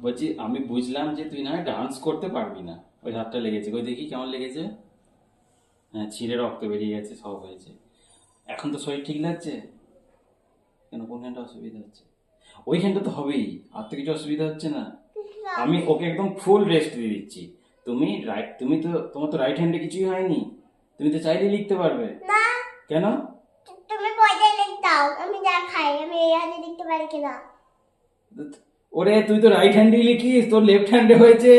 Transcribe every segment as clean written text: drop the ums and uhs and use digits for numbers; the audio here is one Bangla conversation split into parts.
বলছি আমি বুঝলাম যে তুই না ডান্স করতে পারবি না, ওই হাতটা লেগেছে, ওই দেখি কেমন লেগেছে। হ্যাঁ, ছিঁড়ে রক্ত বেরিয়ে গেছে, সব হয়েছে। এখন তো শরীর ঠিক লাগছে? কেন, কোনখানটা অসুবিধা হচ্ছে? ওইখানটা তো হবেই, আর তো কিছু অসুবিধা হচ্ছে না। আমি ওকে একদম ফুল রেস্ট দিয়ে দিচ্ছি। তুমি তো, তোমার তো রাইট হ্যান্ডে কিছুই হয়নি, তুমি তো চাইলেই লিখতে পারবে। না, কেন? তুমি বইটা লিখে দাও, আমি দেখাই আমি এই হাতে লিখতে পারি কিনা। ওরে তুই তো রাইট হ্যান্ডেই লিখিস, তোর লেফট হ্যান্ডে হয়েছে।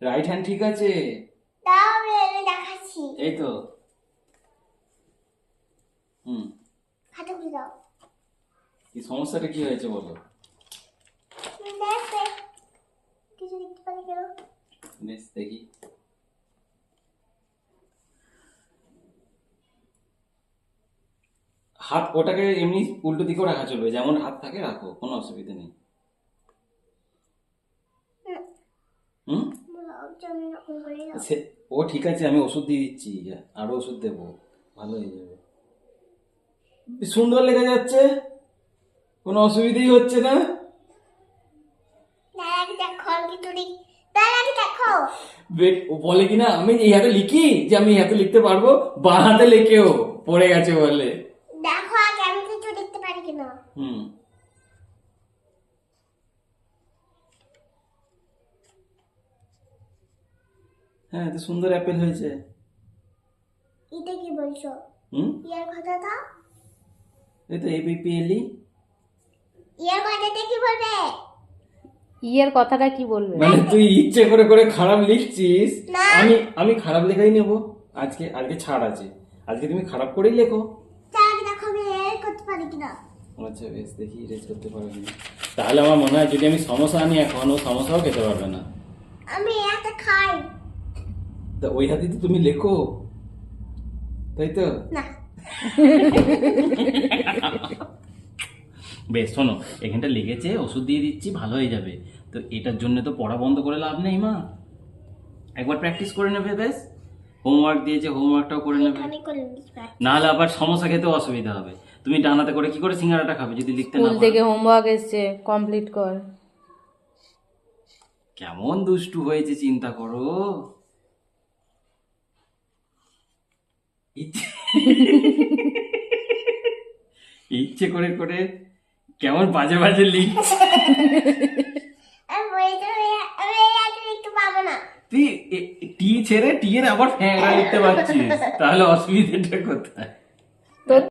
রাইট হ্যান্ড ঠিক আছে। দাও আমি দেখাচ্ছি। এই তো। হুম। হাতে খুলে দাও। কি সমস্যাটা কি হয়েছে বলো? দেখবে কিছু লিখতে পারি কিনা। বেশ, দেখি। হাত ওটাকে এমনি উল্টো দিকেও রাখা চলবে, যেমন হাত থাকে রাখো, কোনো অসুবিধা নেই। হুম। আমি এরকম করে দাও। ও ঠিক আছে, আমি ওষুধ দিয়ে দিচ্ছি, আরো ওষুধ দেবো, ভালো হয়ে যাবে। সুন্দর লেগে যাচ্ছে, কোনো অসুবিধাই হচ্ছে না। দাঁড়াকে দেখো আমি কিছু লিখ। দাঁড়াকে দেখো। ও বলে কিনা আমি এই হাতে লিখি, যে আমি এই হাতে লিখতে পারবো, বাঁ হাতে লেখেও পড়ে গেছে বলে। দেখো আগে আমি কিছু লিখতে পারি কিনা। হুম। হ্যাঁ, তো সুন্দর অ্যাপেল হয়েছে। এটা কি বলছো? হুম। ইয়ার কথাটা? এই তো এপিপিএলই। ইয়ার কথাটা কি বলবে? ইয়ের কথাটা কি বলবে? মানে তুই ইচ্ছে করে করে খারাপ লিখছিস। না। আমি খারাপ লেখাই নেব। আজকে আজকে ছাড় আছে, আজকে তুমি খারাপ করেই লেখো। দাঁড়াকে দেখো আমি এর করতে পারি কিনা। আচ্ছা বেশ, দেখি রেজ করতে পারবে না। তাহলে আমার মনে হয় যদি আমি সমস্যা আনি এখন, ও সমস্যাও খেতে পারবে না। আমি এত খাই তা ওই হাতে তো তুমি লেখো, তাই তো? না। বেশ শোনো, এখানটা লেগেছে, ওষুধ দিয়ে দিচ্ছি, ভালো হয়ে যাবে। তো এটার জন্য তো পড়া বন্ধ করে লাভ নেই মা, একবার প্র্যাকটিস করে নেবে। বেশ, হোমওয়ার্ক দিয়েছে, হোমওয়ার্কটাও করে নেবে, আমি করে নিতে নাহলে আবার সমস্যা খেতে অসুবিধা হবে। তুমি ডানাতে করে কি করে সিঙ্গারাটা খাবে যদি লিখতে না স্কুল পারো? থেকে হোমওয়ার্ক এসছে, কমপ্লিট কর। কেমন দুষ্টু হয়েছে চিন্তা করো। ইচ্ছে করে করে কেমন বাজে বাজে লিখছে। আমি বইটা আমি এই হাতে লিখতে পারবো না। তুই টি ছেড়ে টি এর আবার ফ্যাংরা লিখতে পারছিস, তাহলে অসুবিধাটা কোথায়?